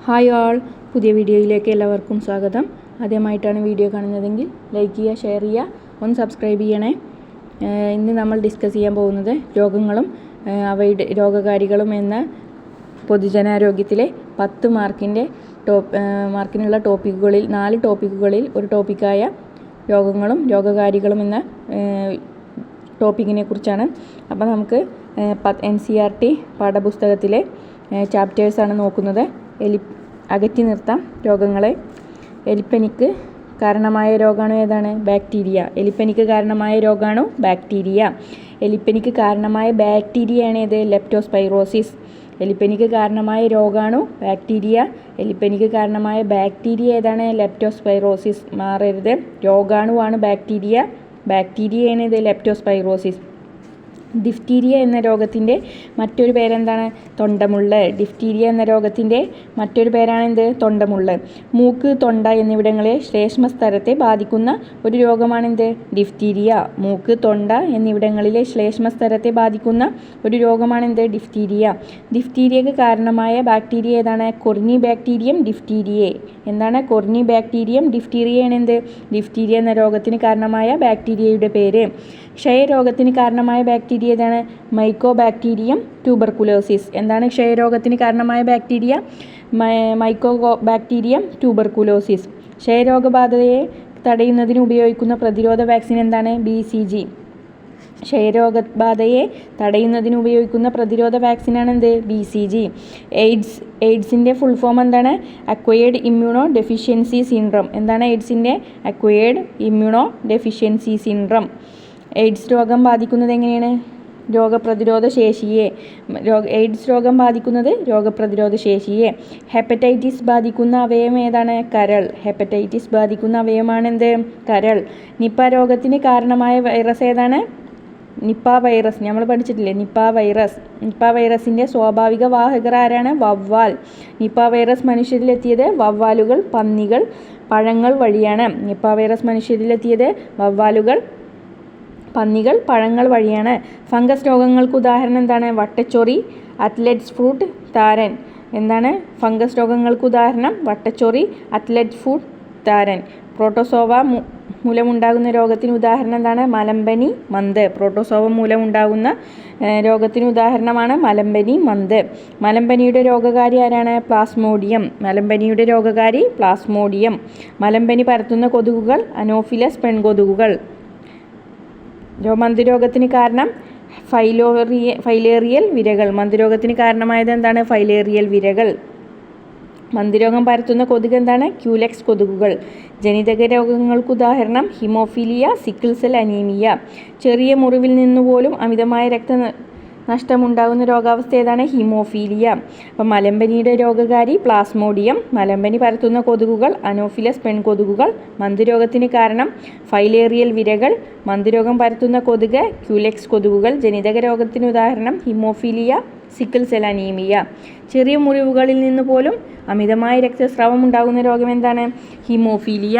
Hi ആൾ, പുതിയ വീഡിയോയിലേക്ക് എല്ലാവർക്കും സ്വാഗതം. ആദ്യമായിട്ടാണ് വീഡിയോ കാണുന്നതെങ്കിൽ ലൈക്ക് ചെയ്യുക, ഷെയർ ചെയ്യുക, ഒന്ന് സബ്സ്ക്രൈബ് ചെയ്യണേ. ഇന്ന് നമ്മൾ ഡിസ്കസ് ചെയ്യാൻ പോകുന്നത് രോഗങ്ങളും അവയുടെ രോഗകാരികളും എന്ന പൊതുജനാരോഗ്യത്തിലെ 10 മാർക്കിനുള്ള ടോപ്പിക്കുകളിൽ 4 ടോപ്പിക്കുകളിൽ ഒരു ടോപ്പിക്കായ രോഗങ്ങളും രോഗകാരികളും എന്ന ടോപ്പിക്കിനെ കുറിച്ചാണ്. അപ്പോൾ നമുക്ക് NCERT പാഠപുസ്തകത്തിലെ ചാപ്റ്റേഴ്സാണ് നോക്കുന്നത്. അകറ്റി നിർത്താം രോഗങ്ങളെ. എലിപ്പനിക്ക് കാരണമായ രോഗാണു ഏതാണ്? ബാക്ടീരിയ. എലിപ്പനിക്ക് കാരണമായ രോഗാണു ബാക്ടീരിയ. എലിപ്പനിക്ക് കാരണമായ ബാക്ടീരിയയാണ് ഏത്? ലെപ്റ്റോസ്പൈറോസിസ്. എലിപ്പനിക്ക് കാരണമായ രോഗാണു ബാക്ടീരിയ. എലിപ്പനിക്ക് കാരണമായ ബാക്ടീരിയ ഏതാണ്? ലെപ്റ്റോസ്പൈറോസിസ്. മാറരുത്, രോഗാണുവാണ് ബാക്ടീരിയ. ബാക്ടീരിയയാണ് ഇത് ലെപ്റ്റോസ്പൈറോസിസ്. ഡിഫ്തീരിയ എന്ന രോഗത്തിൻ്റെ മറ്റൊരു പേരെന്താണ്? തൊണ്ടമുള്ള്. ഡിഫ്തീരിയ എന്ന രോഗത്തിൻ്റെ മറ്റൊരു പേരാണ് എന്ത്? തൊണ്ടമുള്ള്. മൂക്ക്, തൊണ്ട എന്നിവിടങ്ങളെ ശ്ലേഷ്മസ്തരത്തെ ബാധിക്കുന്ന ഒരു രോഗമാണെന്ത്? ഡിഫ്തീരിയ. മൂക്ക്, തൊണ്ട എന്നിവിടങ്ങളിലെ ശ്ലേഷ്മസ്തരത്തെ ബാധിക്കുന്ന ഒരു രോഗമാണെന്ത്? ഡിഫ്തീരിയ. ഡിഫ്തീരിയക്ക് കാരണമായ ബാക്ടീരിയ ഏതാണ്? കൊർണി ബാക്ടീരിയം ഡിഫ്തീരിയേ. എന്താണ്? കൊർണി ബാക്ടീരിയം ഡിഫ്തീരിയയാണ് എന്ത്? ഡിഫ്തീരിയ എന്ന രോഗത്തിന് കാരണമായ ബാക്ടീരിയയുടെ പേര്. ക്ഷയരോഗത്തിന് കാരണമായ ബാക്ടീരിയ ഏതാണ്? Mycobacterium tuberculosis. എന്താണ് ക്ഷയരോഗത്തിന് കാരണമായ ബാക്ടീരിയ? Mycobacterium tuberculosis. ക്ഷയരോഗബാധയെ തടയുന്നതിന് ഉപയോഗിക്കുന്ന പ്രതിരോധ വാക്സിൻ എന്താണ്? BCG. ക്ഷയരോഗബാധയെ തടയുന്നതിന് ഉപയോഗിക്കുന്ന പ്രതിരോധ വാക്സിനാണ് എന്ത്? BCG. എയ്ഡ്സിൻ്റെ ഫുൾ ഫോം എന്താണ്? Acquired immunodeficiency syndrome. എന്താണ് എയ്ഡ്സിൻ്റെ? Acquired immunodeficiency syndrome. AIDS രോഗം ബാധിക്കുന്നത് എങ്ങനെയാണ്? രോഗപ്രതിരോധ ശേഷിയെ. എയ്ഡ്സ് രോഗം ബാധിക്കുന്നത് രോഗപ്രതിരോധ ശേഷിയെ. ഹെപ്പറ്റൈറ്റിസ് ബാധിക്കുന്ന അവയവം ഏതാണ്? കരൾ. ഹെപ്പറ്റൈറ്റിസ് ബാധിക്കുന്ന അവയവമാണ് എന്ത്? കരൾ. നിപ്പ രോഗത്തിന് കാരണമായ വൈറസ് ഏതാണ്? Nipah virus. നമ്മൾ പഠിച്ചിട്ടില്ലേ നിപ്പ വൈറസ്. നിപ്പ വൈറസിൻ്റെ സ്വാഭാവിക വാഹകർ ആരാണ്? വവ്വാൽ. നിപ്പ വൈറസ് മനുഷ്യരിലെത്തിയത് വവ്വാലുകൾ, പന്നികൾ, പഴങ്ങൾ വഴിയാണ്. നിപ്പ വൈറസ് മനുഷ്യരിലെത്തിയത് വവ്വാലുകൾ, പന്നികൾ, പഴങ്ങൾ വഴിയാണ്. ഫംഗസ് രോഗങ്ങൾക്ക് ഉദാഹരണം എന്താണ്? വട്ടച്ചൊറി, അത്ലറ്റ്സ് ഫ്രൂട്ട്, താരൻ. എന്താണ് ഫംഗസ് രോഗങ്ങൾക്ക് ഉദാഹരണം? വട്ടച്ചൊറി, അത്ലറ്റ് ഫ്രൂട്ട്, താരൻ. പ്രോട്ടോസോവ മൂലമുണ്ടാകുന്ന രോഗത്തിന് ഉദാഹരണം എന്താണ്? മലമ്പനി, മന്ത്. പ്രോട്ടോസോവ മൂലമുണ്ടാകുന്ന രോഗത്തിന് ഉദാഹരണമാണ് മലമ്പനി, മന്ത്. മലമ്പനിയുടെ രോഗകാരി ആരാണ്? പ്ലാസ്മോഡിയം. മലമ്പനിയുടെ രോഗകാരി പ്ലാസ്മോഡിയം. മലമ്പനി പരത്തുന്ന കൊതുകുകൾ അനോഫിലസ് പെൺകൊതുകുകൾ. മന്തുരോഗത്തിന് കാരണം ഫൈലേറിയൽ വിരകൾ. മന്തുരോഗത്തിന് കാരണമായത് എന്താണ്? ഫൈലേറിയൽ വിരകൾ. മന്തുരോഗം പരത്തുന്ന കൊതുക് എന്താണ്? ക്യൂലെക്സ് കൊതുകുകൾ. ജനിതക രോഗങ്ങൾക്ക് ഉദാഹരണം ഹിമോഫീലിയ, സിക്കിൾ സെൽ അനീമിയ. ചെറിയ മുറിവിൽ നിന്നുപോലും അമിതമായ രക്തനഷ്ടമുണ്ടാകുന്ന രോഗാവസ്ഥ ഏതാണ്? ഹിമോഫീലിയ. അപ്പം മലമ്പനിയുടെ രോഗകാരി പ്ലാസ്മോഡിയം. മലമ്പനി പരത്തുന്ന കൊതുകുകൾ അനോഫിലസ് പെൺകൊതുകുകൾ. മന്തുരോഗത്തിന് കാരണം ഫൈലേറിയൽ വിരകൾ. മന്തുരോഗം പരത്തുന്ന കൊതുക് ക്യൂലെക്സ് കൊതുകുകൾ. ജനിതക രോഗത്തിന് ഉദാഹരണം ഹിമോഫീലിയ, സിക്കിൾ സെൽ അനീമിയ. ചെറിയ മുറിവുകളിൽ നിന്ന് പോലും അമിതമായ രക്തസ്രാവം ഉണ്ടാകുന്ന രോഗം എന്താണ്? ഹിമോഫീലിയ.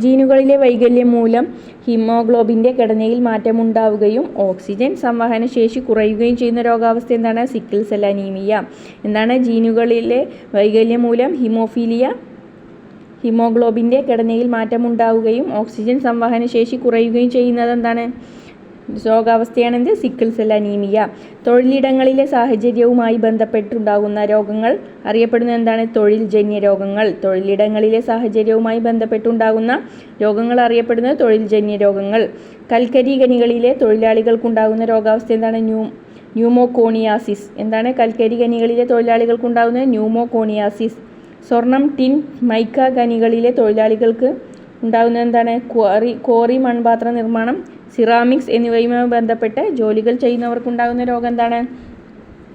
ജീനുകളിലെ വൈകല്യം മൂലം ഹീമോഗ്ലോബിൻ്റെ ഘടനയിൽ മാറ്റമുണ്ടാവുകയും ഓക്സിജൻ സംവഹന ശേഷി കുറയുകയും ചെയ്യുന്ന രോഗാവസ്ഥ എന്താണ്? Sickle cell anaemia. എന്താണ് ജീനുകളിലെ വൈകല്യം മൂലം ഹീമോഗ്ലോബിൻ്റെ ഘടനയിൽ മാറ്റമുണ്ടാവുകയും ഓക്സിജൻ സംവഹന ശേഷി കുറയുകയും ചെയ്യുന്നത് എന്താണ്? രോഗാവസ്ഥയാണെന്ത്? Sickle cell anaemia. തൊഴിലിടങ്ങളിലെ സാഹചര്യവുമായി ബന്ധപ്പെട്ടുണ്ടാകുന്ന രോഗങ്ങൾ അറിയപ്പെടുന്നത് എന്താണ്? തൊഴിൽജന്യ രോഗങ്ങൾ. തൊഴിലിടങ്ങളിലെ സാഹചര്യവുമായി ബന്ധപ്പെട്ടുണ്ടാകുന്ന രോഗങ്ങൾ അറിയപ്പെടുന്നത് തൊഴിൽജന്യ രോഗങ്ങൾ. കൽക്കരി ഖനികളിലെ തൊഴിലാളികൾക്കുണ്ടാകുന്ന രോഗാവസ്ഥ എന്താണ്? ന്യൂമോകോണിയാസിസ്. എന്താണ് കൽക്കരി ഖനികളിലെ തൊഴിലാളികൾക്കുണ്ടാകുന്നത്? ന്യൂമോകോണിയാസിസ്. സ്വർണം, ടിൻ, മൈക്ക ഖനികളിലെ തൊഴിലാളികൾക്ക് ഉണ്ടാകുന്നത് എന്താണ്? ക്വാറി മൺപാത്ര നിർമ്മാണം, സിറാമിക്സ് എന്നിവയുമായി ബന്ധപ്പെട്ട് ജോലികൾ ചെയ്യുന്നവർക്കുണ്ടാകുന്ന രോഗം എന്താണ്?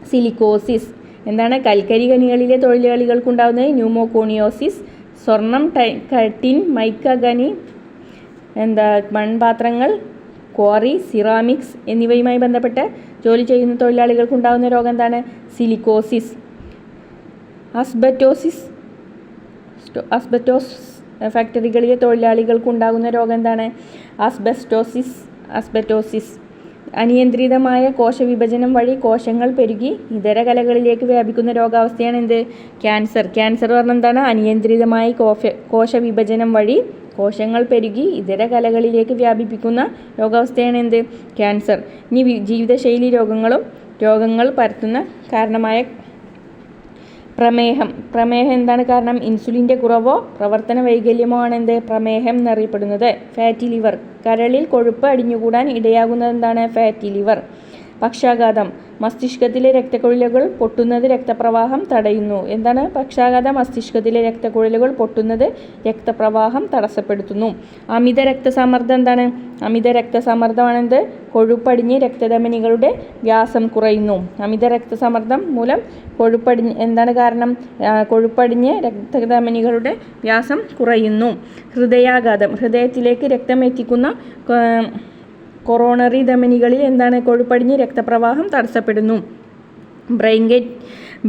സിലിക്കോസിസ്. എന്താണ് കൽക്കരി ഖനികളിലെ തൊഴിലാളികൾക്കുണ്ടാകുന്നത്? ന്യൂമോകോണിയോസിസ്. സ്വർണം, ടിൻ, മൈക്ക ഖനി, മൺപാത്രങ്ങൾ, ക്വാറി, സിറാമിക്സ് എന്നിവയുമായി ബന്ധപ്പെട്ട് ജോലി ചെയ്യുന്ന തൊഴിലാളികൾക്കുണ്ടാകുന്ന രോഗം എന്താണ്? സിലിക്കോസിസ്. ആസ്ബസ്റ്റോസ് ഫാക്ടറികളിലെ തൊഴിലാളികൾക്കുണ്ടാകുന്ന രോഗം എന്താണ്? ആസ്ബസ്റ്റോസിസ്. അനിയന്ത്രിതമായ കോശവിഭജനം വഴി കോശങ്ങൾ പെരുകി ഇതര കലകളിലേക്ക് വ്യാപിക്കുന്ന രോഗാവസ്ഥയാണ് എന്ത്? ക്യാൻസർ. ക്യാൻസർ പറഞ്ഞാൽ എന്താണ്? അനിയന്ത്രിതമായ കോശവിഭജനം വഴി കോശങ്ങൾ പെരുകി ഇതര കലകളിലേക്ക് വ്യാപിപ്പിക്കുന്ന രോഗാവസ്ഥയാണ് എന്ത്? ക്യാൻസർ. ഇനി ജീവിതശൈലി രോഗങ്ങൾ പരത്തുന്ന കാരണമായ പ്രമേഹം എന്താണ് കാരണം? ഇൻസുലിൻ്റെ കുറവോ പ്രവർത്തന വൈകല്യമോ ആണ് എന്ത്? പ്രമേഹം എന്നറിയപ്പെടുന്നത്. ഫാറ്റി ലിവർ, കരളിൽ കൊഴുപ്പ് അടിഞ്ഞുകൂടാൻ ഇടയാകുന്നത് എന്താണ്? Fatty liver. പക്ഷാഘാതം, മസ്തിഷ്കത്തിലെ രക്തക്കുഴലുകൾ പൊട്ടുന്നത് രക്തപ്രവാഹം തടയുന്നു. എന്താണ് പക്ഷാഘാതം? മസ്തിഷ്കത്തിലെ രക്തക്കുഴലുകൾ പൊട്ടുന്നത് രക്തപ്രവാഹം തടസ്സപ്പെടുത്തുന്നു. അമിത രക്തസമ്മർദ്ദം എന്താണ്? അമിത രക്തസമ്മർദ്ദമാണെന്ത്? കൊഴുപ്പടിഞ്ഞ് രക്തധമനികളുടെ വ്യാസം കുറയുന്നു. അമിത രക്തസമ്മർദ്ദം മൂലം എന്താണ് കാരണം? കൊഴുപ്പടിഞ്ഞ് രക്തധമനികളുടെ വ്യാസം കുറയുന്നു. ഹൃദയാഘാതം, ഹൃദയത്തിലേക്ക് രക്തം എത്തിക്കുന്ന കൊറോണറി ധമനികളിൽ എന്താണ്? കൊഴുപ്പടിഞ്ഞ് രക്തപ്രവാഹം തടസ്സപ്പെടുന്നു.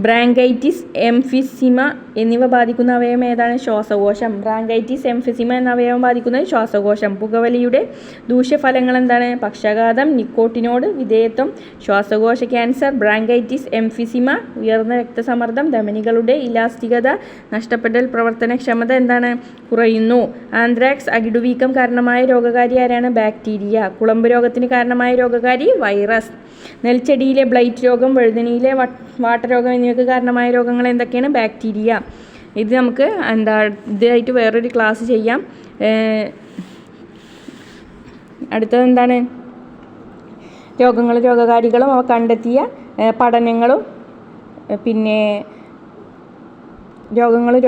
ബ്രാങ്കൈറ്റിസ്, എംഫിസിമ എന്നിവ ബാധിക്കുന്ന അവയവം ഏതാണ്? ശ്വാസകോശം. ബ്രാങ്കൈറ്റിസ്, എംഫിസിമ എന്ന അവയവം ബാധിക്കുന്നത് ശ്വാസകോശം. പുകവലിയുടെ ദൂഷ്യഫലങ്ങൾ എന്താണ്? പക്ഷാഘാതം, നിക്കോട്ടിനോട് വിധേയത്വം, ശ്വാസകോശ ക്യാൻസർ, ബ്രാങ്കൈറ്റിസ്, എംഫിസിമ, ഉയർന്ന രക്തസമ്മർദ്ദം, ധമനികളുടെ ഇലാസ്തികത നഷ്ടപ്പെടൽ, പ്രവർത്തനക്ഷമത എന്താണ്? കുറയുന്നു. ആന്ത്രാക്സ്, അകിടുവീക്കം കാരണമായ രോഗകാരി ആരാണ്? ബാക്ടീരിയ. കുളമ്പ് രോഗത്തിന് കാരണമായ രോഗകാരി വൈറസ്. നെൽച്ചെടിയിലെ ബ്ലൈറ്റ് രോഗം, വഴുതനയിലെ വാട്ടരോഗം എന്നിവയ്ക്ക് കാരണമായ രോഗങ്ങൾ എന്തൊക്കെയാണ്? ബാക്ടീരിയ. ഇത് നമുക്ക് ഇതായിട്ട് വേറൊരു ക്ലാസ് ചെയ്യാം. അടുത്തത് എന്താണ്? രോഗകാരികളും അവ കണ്ടെത്തിയ പഠനങ്ങളും പിന്നെ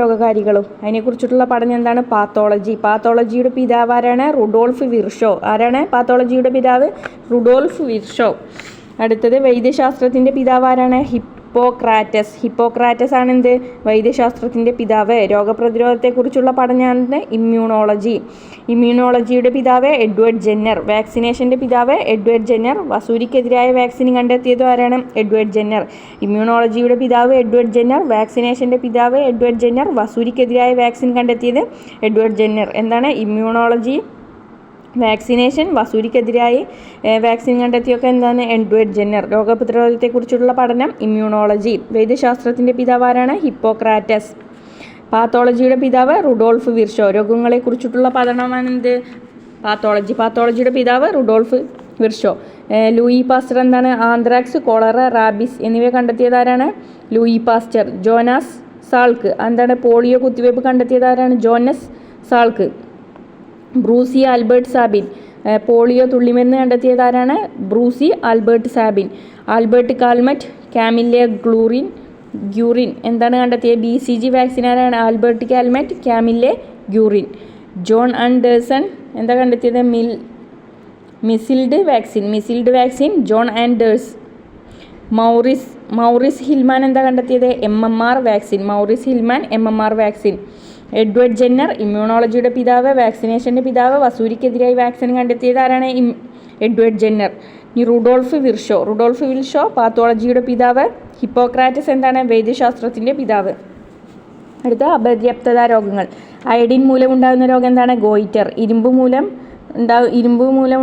രോഗകാരികളും അതിനെക്കുറിച്ചിട്ടുള്ള പഠനം എന്താണ്? പാത്തോളജി. പാത്തോളജിയുടെ പിതാവ് ആരാണ്? Rudolf Virchow. ആരാണ് പാത്തോളജിയുടെ പിതാവ്? Rudolf Virchow. അടുത്തത് വൈദ്യശാസ്ത്രത്തിൻ്റെ പിതാവ് ആരാണ്? ഹിപ്പോക്രാറ്റസ് ആണ് എന്ത്? വൈദ്യശാസ്ത്രത്തിൻ്റെ പിതാവ്. രോഗപ്രതിരോധത്തെക്കുറിച്ചുള്ള പഠനമാണ് ഇമ്മ്യൂണോളജി. ഇമ്മ്യൂണോളജിയുടെ പിതാവ് എഡ്വേർഡ് ജെന്നർ. വാക്സിനേഷൻ്റെ പിതാവ് എഡ്വേർഡ് ജെന്നർ. വസൂരിക്കെതിരായ വാക്സിൻ കണ്ടെത്തിയത് ആരാണ്? Edward Jenner. ഇമ്മ്യൂണോളജിയുടെ പിതാവ് എഡ്വേർഡ് ജെന്നർ. വാക്സിനേഷൻ്റെ പിതാവ് എഡ്വേർഡ് ജെന്നർ. വസൂരിക്കെതിരായ വാക്സിൻ കണ്ടെത്തിയത് എഡ്വേർഡ് ജെന്നർ. എന്താണ് ഇമ്മ്യൂണോളജി, വാക്സിനേഷൻ, വസൂരിക്കെതിരായി വാക്സിൻ കണ്ടെത്തിയൊക്കെ എന്താണ്? Edward Jenner. രോഗപ്രതിരോധത്തെക്കുറിച്ചുള്ള പഠനം ഇമ്മ്യൂണോളജി. വൈദ്യശാസ്ത്രത്തിൻ്റെ പിതാവ് ആരാണ്? ഹിപ്പോക്രാറ്റസ്. പാത്തോളജിയുടെ പിതാവ് റുഡോൾഫ് വിർഷോ. രോഗങ്ങളെക്കുറിച്ചിട്ടുള്ള പഠനമാണ് എന്ത്? പാത്തോളജിയുടെ പിതാവ് റുഡോൾഫ് വിർഷോ. ലൂയി പാസ്റ്റർ എന്താണ്? ആന്ത്രാക്സ്, കോളറ, റാബിസ് എന്നിവ കണ്ടെത്തിയത് ആരാണ്? Louis pastor. ജോനാസ് സാൾക്ക് എന്താണ്? പോളിയോ കുത്തിവയ്പ്പ് കണ്ടെത്തിയത് ആരാണ്? Jonas Salk. Bruce Albert Sabin. Polio തുള്ളിമരുന്ന് കണ്ടെത്തിയത് ആരാണ്? Bruce Albert Sabin. Albert Calmette, Camille Guerin എന്താണ് കണ്ടെത്തിയത്? BCG വാക്സിൻ ആരാണ്? Albert Calmette, Camille Guerin. John Anderson എന്താ കണ്ടെത്തിയത്? Measles vaccine John Anders. Maurice Hilleman എന്താ കണ്ടെത്തിയത്? MMR vaccine. Maurice Hilleman MMR vaccine. Edward Jenner ഇമ്മ്യൂണോളജിയുടെ പിതാവ്, വാക്സിനേഷൻ്റെ പിതാവ്. വസൂരിക്കെതിരായി വാക്സിൻ കണ്ടെത്തിയത് ആരാണ്? Edward Jenner. ഇനി റുഡോൾഫ് വിർഷോ പാത്തോളജിയുടെ പിതാവ്. ഹിപ്പോക്രാറ്റസ് എന്താണ്? വൈദ്യശാസ്ത്രത്തിൻ്റെ പിതാവ്. അടുത്ത അപര്യാപ്തത രോഗങ്ങൾ. അയഡിൻ മൂലം ഉണ്ടാകുന്ന രോഗം എന്താണ്? ഗോയിറ്റർ. ഇരുമ്പ് മൂലം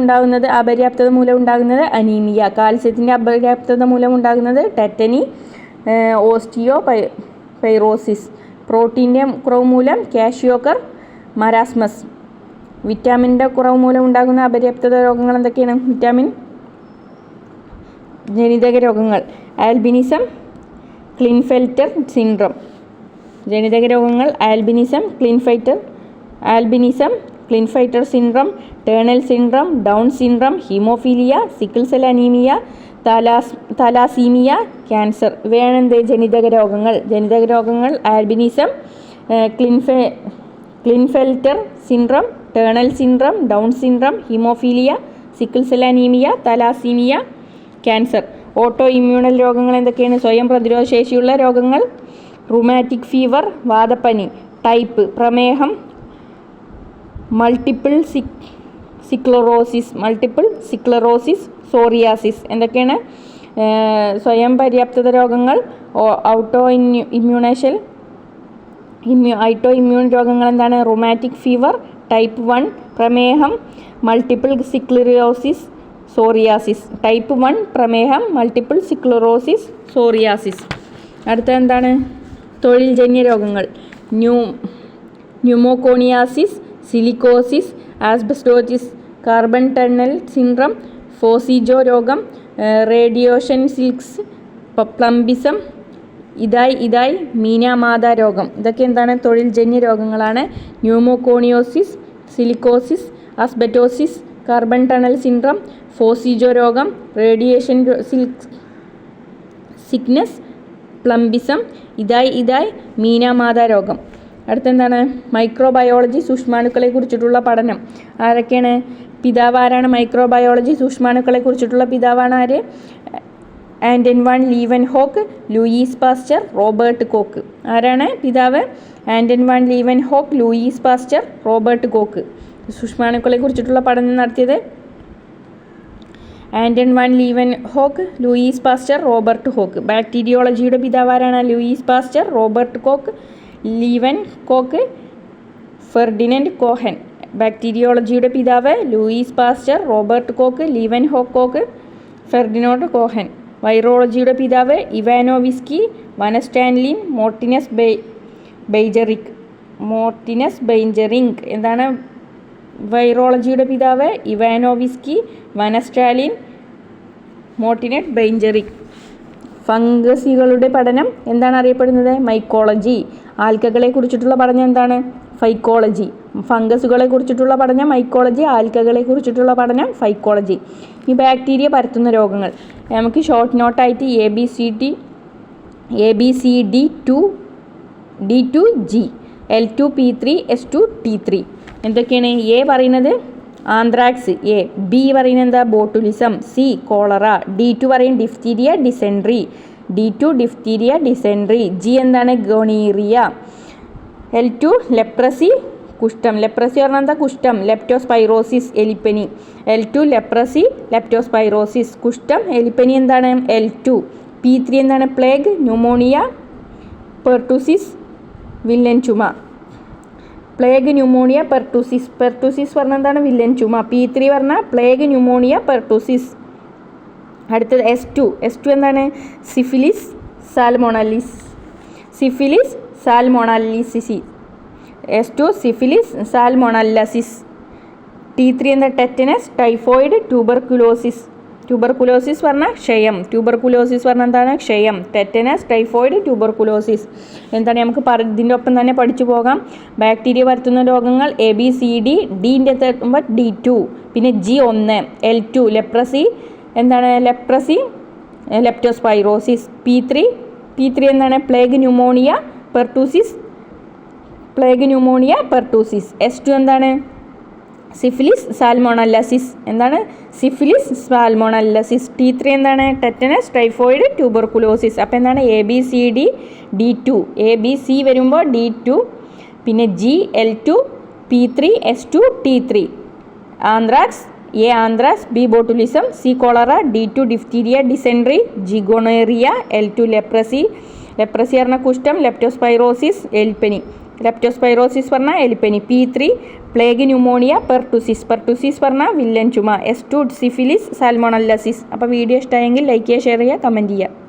ഉണ്ടാകുന്നത്, അപര്യാപ്തത മൂലം ഉണ്ടാകുന്നത് അനീമിയ. കാൽസ്യത്തിൻ്റെ അപര്യാപ്തത മൂലം ഉണ്ടാകുന്നത് ടെറ്റനി, ഓസ്റ്റിയോപൈറോസിസ്. പ്രോട്ടീൻ്റെ കുറവ് മൂലം ക്വാഷിയോക്കർ മരാസ്മസ്. വിറ്റാമിൻ്റെ കുറവ് മൂലം ഉണ്ടാകുന്ന അപര്യാപ്തത രോഗങ്ങൾ എന്തൊക്കെയാണ്? വിറ്റാമിൻ ജനിതക രോഗങ്ങൾ. Albinism, Klinefelter syndrome. ജനിതക രോഗങ്ങൾ albinism, Klinefelter syndrome, Turner syndrome, Down syndrome, haemophilia, sickle cell anaemia, thalassaemia, cancer. ഇവയാണ് എന്ത്? ജനിതക രോഗങ്ങൾ. Albinism, Klinefelter syndrome, Turner syndrome, Down syndrome, haemophilia, sickle cell anaemia, thalassaemia, cancer. Auto immune രോഗങ്ങൾ എന്തൊക്കെയാണ്? സ്വയം പ്രതിരോധശേഷിയുള്ള രോഗങ്ങൾ. റുമാറ്റിക് ഫീവർ, വാതപ്പനി. ടൈപ്പ്, പ്രമേഹം, മൾട്ടിപ്പിൾ സ്ക്ലെറോസിസ്, സോറിയാസിസ്. എന്തൊക്കെയാണ്? സ്വയം പര്യാപ്തത രോഗങ്ങൾ. ഔട്ടോ ഇമ്മ്യൂൺ രോഗങ്ങൾ എന്താണ്? റുമാറ്റിക് ഫീവർ, ടൈപ്പ് 1, പ്രമേഹം, മൾട്ടിപ്പിൾ സ്ക്ലെറോസിസ്, സോറിയാസിസ്. ടൈപ്പ് 1 പ്രമേഹം, മൾട്ടിപ്പിൾ സ്ക്ലെറോസിസ്, സോറിയാസിസ്. അടുത്ത എന്താണ്? തൊഴിൽജന്യ രോഗങ്ങൾ. Pneumoconiosis, silicosis, asbestosis, carbon tunnel syndrome, phossy jaw രോഗം, radiation sickness, plumbism, itai Minamata രോഗം. ഇതൊക്കെ എന്താണ്? തൊഴിൽജന്യ രോഗങ്ങളാണ്. Pneumoconiosis, silicosis, asbestosis, carbon tunnel syndrome, phossy jaw രോഗം, radiation sickness, plumbism, itai Minamata രോഗം. അടുത്തെന്താണ്? മൈക്രോബയോളജി, സൂക്ഷ്മാണുക്കളെ കുറിച്ചിട്ടുള്ള പഠനം. ആരൊക്കെയാണ്? പിതാവ് ആരാണ്? മൈക്രോബയോളജി സൂക്ഷ്മാണുക്കളെ കുറിച്ചിട്ടുള്ള പിതാവാണ് ആര്? Anton van Leeuwenhoek, Louis Pasteur, Robert Koch. ആരാണ് പിതാവ്? Anton van Leeuwenhoek, Louis Pasteur, Robert Koch. സൂക്ഷ്മാണുക്കളെ കുറിച്ചിട്ടുള്ള പഠനം നടത്തിയത് Anton van Leeuwenhoek, Louis Pasteur, Robert Koch. ബാക്ടീരിയോളജിയുടെ പിതാവ് ആരാണ്? Louis Pasteur, Robert Koch, Leeuwenhoek, Ferdinand Cohn. ബാക്ടീരിയോളജിയുടെ പിതാവ് Louis Pasteur, Robert Koch, Leeuwenhoek, Ferdinand Cohn. വൈറോളജിയുടെ പിതാവ് ഇവാനോവിസ്കി, വനസ്റ്റാൻലിൻ, മോർട്ടിനസ് ബെയ്ജറിങ്. എന്താണ് വൈറോളജിയുടെ പിതാവ്? ഇവാനോവിസ്കി, വനസ്റ്റാലിൻ, മോർട്ടിനസ് ബെയ്ജറിങ്. ഫംഗസുകളുടെ പഠനം എന്താണ് അറിയപ്പെടുന്നത്? മൈക്കോളജി. ആൽക്കകളെ കുറിച്ചിട്ടുള്ള പഠനം എന്താണ്? ഫൈക്കോളജി. ഫംഗസുകളെ കുറിച്ചിട്ടുള്ള പഠനം മൈക്കോളജി, ആൽക്കകളെ കുറിച്ചിട്ടുള്ള പഠനം ഫൈക്കോളജി. ഈ ബാക്ടീരിയ പരത്തുന്ന രോഗങ്ങൾ നമുക്ക് short നോട്ടായിട്ട് ABCD to D2G, L2 P3 S2 T3. എന്തൊക്കെയാണ്? എ പറയുന്നത് ആന്ത്രാക്സ്, എ. ബി പറയുന്നത് എന്താ? ബോട്ടുലിസം. C cholera. D2 പറയും diphtheria, dysentery. D2 diphtheria, dysentery. G എന്താണ്? ഗോണീറിയ. L2 ലെപ്രസി, കുഷ്ഠം. ലെപ്രസി പറഞ്ഞാൽ എന്താ? കുഷ്ഠം. ലെപ്റ്റോസ്പൈറോസിസ്, എലിപ്പനി. L2 ലെപ്രസി, ലെപ്റ്റോസ്പൈറോസിസ്, കുഷ്ഠം, എലിപ്പനി എന്താണ്? L2. P3 എന്താണ്? പ്ലേഗ്, ന്യൂമോണിയ, പെർട്ടുസിസ്, വില്ലൻ ചുമ. Plague, pneumonia, pertussis. പെർട്ടുസിസ് പറഞ്ഞാൽ എന്താണ്? വില്ലൻ ചുമ. P3 പറഞ്ഞാൽ പ്ലേഗ്, ന്യൂമോണിയ, പെർട്ടുസിസ്. അടുത്തത് S2 എന്താണ്? Syphilis, salmonellosis. Syphilis, salmonellosis. S2 syphilis, salmonellosis. T3 എന്താ? Tetanus, typhoid, tuberculosis. ട്യൂബർകുലോസിസ് പറഞ്ഞാൽ ക്ഷയം. ട്യൂബർകുലോസിസ് പറഞ്ഞാൽ എന്താണ്? ക്ഷയം. Tetanus, typhoid, tuberculosis. എന്താണ്? നമുക്ക് ഇതിൻ്റെ ഒപ്പം തന്നെ പഠിച്ചു പോകാം. ബാക്ടീരിയ പരത്തുന്ന രോഗങ്ങൾ ABCD, ഡിൻ്റെ എത്തുമ്പോൾ D2, പിന്നെ G1, L2 ലെപ്രസി. എന്താണ്? Leprosy, leptospirosis. P3 എന്താണ്? Plague, pneumonia, pertussis. Plague, pneumonia, pertussis. S2 എന്താണ്? സിഫിലിസ്, സാൽമോണല്ലസിസ്. എന്താണ്? Syphilis, salmonellosis. T3 എന്താണ്? Tetanus, typhoid, tuberculosis. അപ്പോൾ എന്താണ്? ABCD D2. ABC വരുമ്പോൾ D2, പിന്നെ G L2, P3 S2 T3. Anthrax, A anthrax, B botulism, C cholera, D2 diphtheria, dysentery, G ഗോണേറിയ, L2 leprosy. Leprosy പറഞ്ഞാൽ കുഷ്ഠം, leptospirosis, എലിപ്പനി. Leptospirosis പറഞ്ഞാൽ എലിപ്പനി. P3 plague, pneumonia, pertussis. Pertussis പറഞ്ഞാൽ വില്ലൻ ചുമ. S2 syphilis, സാൽമോണല്ലസിസ്. അപ്പോൾ വീഡിയോ ഇഷ്ടമായെങ്കിൽ ലൈക്ക് ചെയ്യുക, ഷെയർ ചെയ്യുക, കമൻറ്റ് ചെയ്യുക.